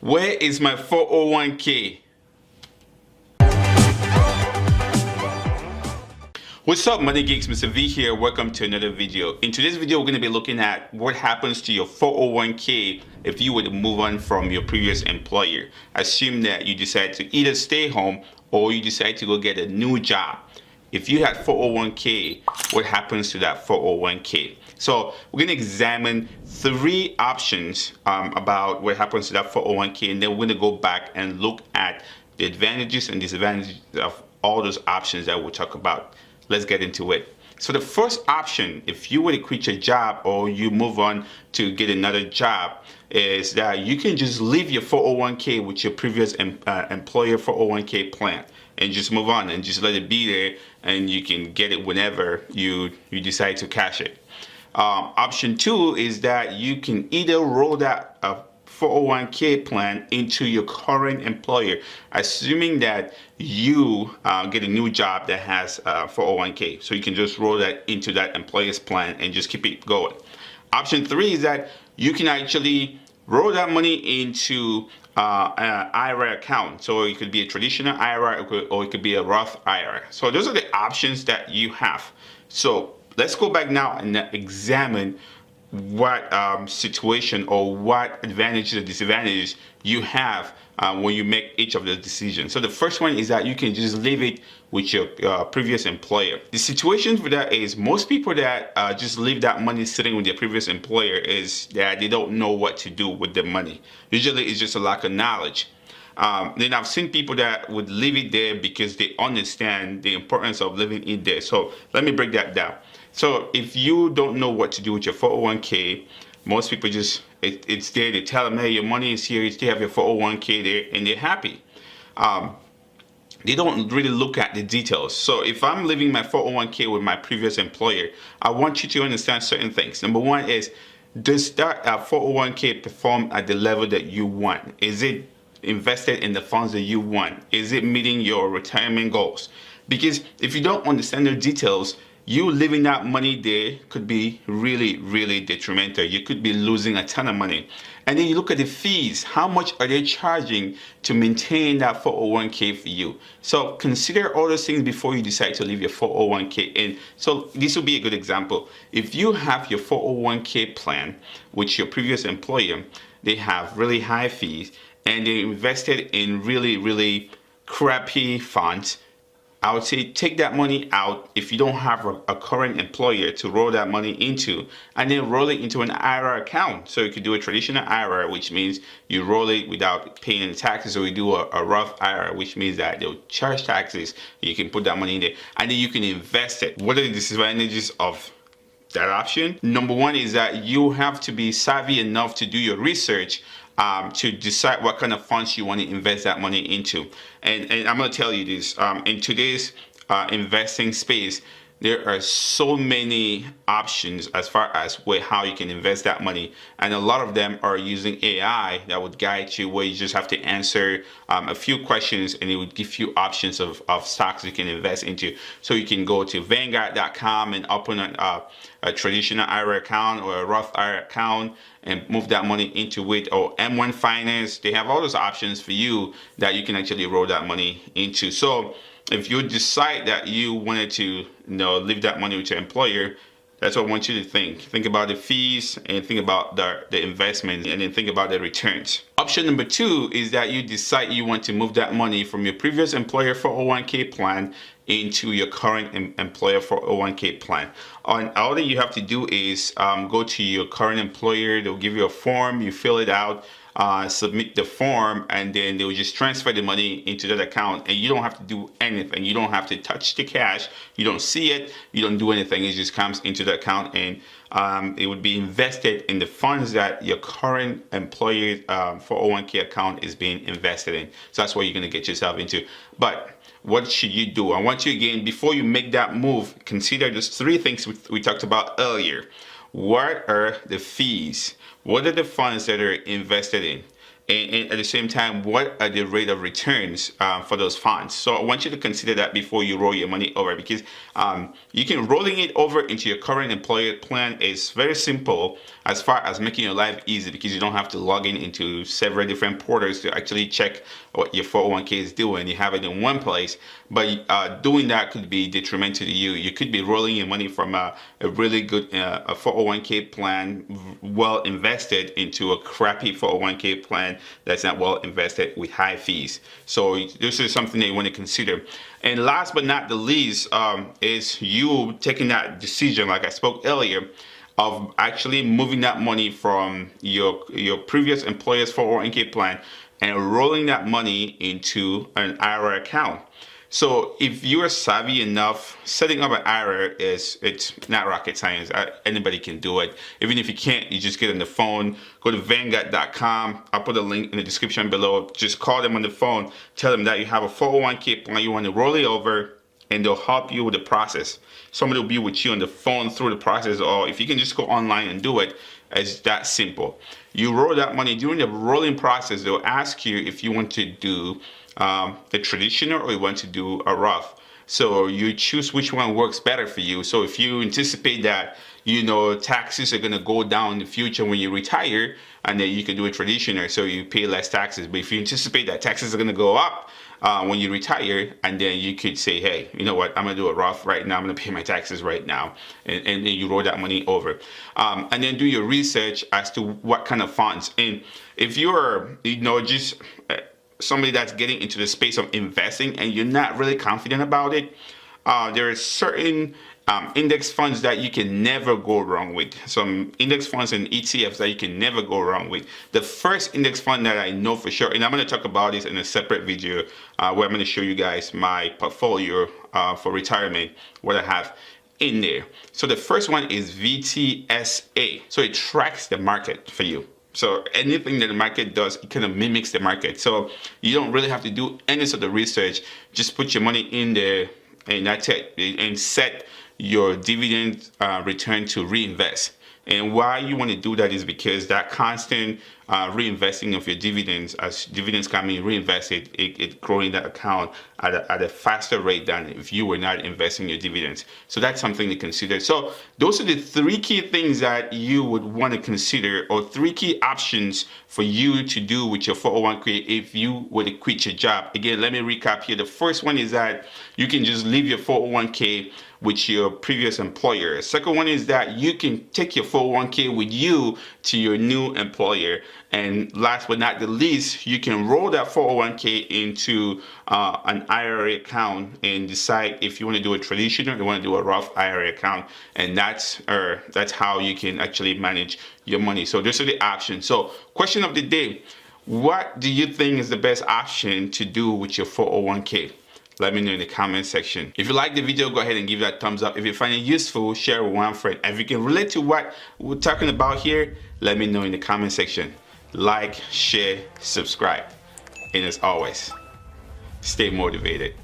Where is my 401k? What's up, Money Geeks? Mr. V here. Welcome to another video. In today's video, we're going to be looking at what happens to your 401k if you were to move on from your previous employer. Assume that you decide to either stay home or you decide to go get a new job. If you had 401k, what happens to that 401k? So we're going to examine three options about what happens to that 401k, and then we're going to go back and look at the advantages and disadvantages of all those options that we'll talk about. Let's get into it. So the first option, if you were to quit your job or you move on to get another job, is that you can just leave your 401k with your previous employer 401k plan and just move on and just let it be there, and you can get it whenever you decide to cash it. Option two is that you can either roll that 401k plan into your current employer, assuming that you get a new job that has 401k. So you can just roll that into that employer's plan and just keep it going. Option three is that you can actually roll that money into an IRA account. So it could be a traditional IRA or it could be a Roth IRA. So those are the options that you have. So let's go back now and examine what situation or what advantages or disadvantages you have when you make each of the decisions. So the first one is that you can just leave it with your previous employer. The situation for that is most people that just leave that money sitting with their previous employer is that they don't know what to do with the money. Usually it's just a lack of knowledge. Then I've seen people that would leave it there because they understand the importance of leaving it there. So let me break that down. So if you don't know what to do with your 401k, most people just, it's there, they tell them, hey, your money is here, you still have your 401k there, and they're happy. They don't really look at the details. So if I'm leaving my 401k with my previous employer, I want you to understand certain things. Number one is, does that 401k perform at the level that you want? Is it invested in the funds that you want? Is it meeting your retirement goals? Because if you don't understand the details, you leaving that money there could be really, really detrimental. You could be losing a ton of money. And then you look at the fees. How much are they charging to maintain that 401k for you? So consider all those things before you decide to leave your 401k in. So this will be a good example. If you have your 401k plan with your previous employer, they have really high fees and they invested in really, really crappy funds, I would say take that money out if you don't have a current employer to roll that money into, and then roll it into an IRA account. So you could do a traditional IRA, which means you roll it without paying any taxes, or you do a Roth IRA, which means that they'll charge taxes. You can put that money in there, and then you can invest it. What are the disadvantages of that option? Number one is that you have to be savvy enough to do your research to decide what kind of funds you want to invest that money into. And I'm going to tell you this, in today's investing space, there are so many options as far as how you can invest that money. And a lot of them are using AI that would guide you, where you just have to answer a few questions and it would give you options of stocks you can invest into. So you can go to Vanguard.com and open a traditional IRA account or a Roth IRA account and move that money into it, or M1 Finance. They have all those options for you that you can actually roll that money into. So if you decide that you wanted to, leave that money with your employer, that's what I want you to think. Think about the fees and think about the investment, and then think about the returns. Option number two is that you decide you want to move that money from your previous employer 401k plan into your current employer 401k plan. All that you have to do is go to your current employer. They'll give you a form, you fill it out, submit the form, and then they'll just transfer the money into that account, and you don't have to do anything. You don't have to touch the cash. You don't see it. You don't do anything. It just comes into the account, and it would be invested in the funds that your current employer 401k account is being invested in. So that's what you're going to get yourself into. But what should you do? I want you, again, before you make that move, consider those three things we talked about earlier. What are the fees? What are the funds that are invested in? and at the same time, what are the rate of returns for those funds? So I want you to consider that before you roll your money over, because you can rolling it over into your current employer plan is very simple as far as making your life easy, because you don't have to log in into several different portals to actually check what your 401k is doing. You have it in one place, but doing that could be detrimental to you. You could be rolling your money from a really good a 401k plan, well invested, into a crappy 401k plan that's not well invested with high fees. So this is something that you want to consider. And last but not the least is you taking that decision, like I spoke earlier, of actually moving that money from your previous employer's 401k plan and rolling that money into an IRA account. So if you are savvy enough, setting up an IRA it's not rocket science. Anybody can do it. Even if you can't, you just get on the phone, go to Vanguard.com. I'll put a link in the description below. Just call them on the phone, tell them that you have a 401k plan, you want to roll it over, and they'll help you with the process. Somebody will be with you on the phone through the process, or if you can just go online and do it, it's that simple. You roll that money. During the rolling process, they'll ask you if you want to do a traditional or you want to do a Roth. So you choose which one works better for you. So if you anticipate that, you know, taxes are going to go down in the future when you retire, and then you can do a traditional, so you pay less taxes. But if you anticipate that taxes are going to go up when you retire, and then you could say, hey, you know what, I'm going to do a Roth right now. I'm going to pay my taxes right now. And then you roll that money over. And then do your research as to what kind of funds. And if you're, you know, just somebody that's getting into the space of investing and you're not really confident about it, there are certain index funds that you can never go wrong with. Some index funds and ETFs that you can never go wrong with. The first index fund that I know for sure, and I'm going to talk about this in a separate video where I'm going to show you guys my portfolio for retirement, what I have in there. So the first one is VTSA. So it tracks the market for you. So anything that the market does, it kind of mimics the market. So you don't really have to do any sort of research. Just put your money in there, and that's it. And set your dividend return to reinvest. And why you want to do that is because that constant reinvesting of your dividends, as dividends coming reinvested, it growing that account at a faster rate than if you were not investing your dividends. So that's something to consider. So those are the three key things that you would want to consider, or three key options for you to do with your 401k if you were to quit your job. Again, let me recap here. The first one is that you can just leave your 401k with your previous employer. Second one is that you can take your 401k with you to your new employer. And last but not the least, you can roll that 401k into an IRA account and decide if you want to do a traditional or you want to do a Roth IRA account. And that's how you can actually manage your money. So those are the options. So question of the day, what do you think is the best option to do with your 401k? Let me know in the comment section. If you like the video, go ahead and give that a thumbs up. If you find it useful, share with one friend. If you can relate to what we're talking about here, let me know in the comment section. Like, share, subscribe. And as always, stay motivated.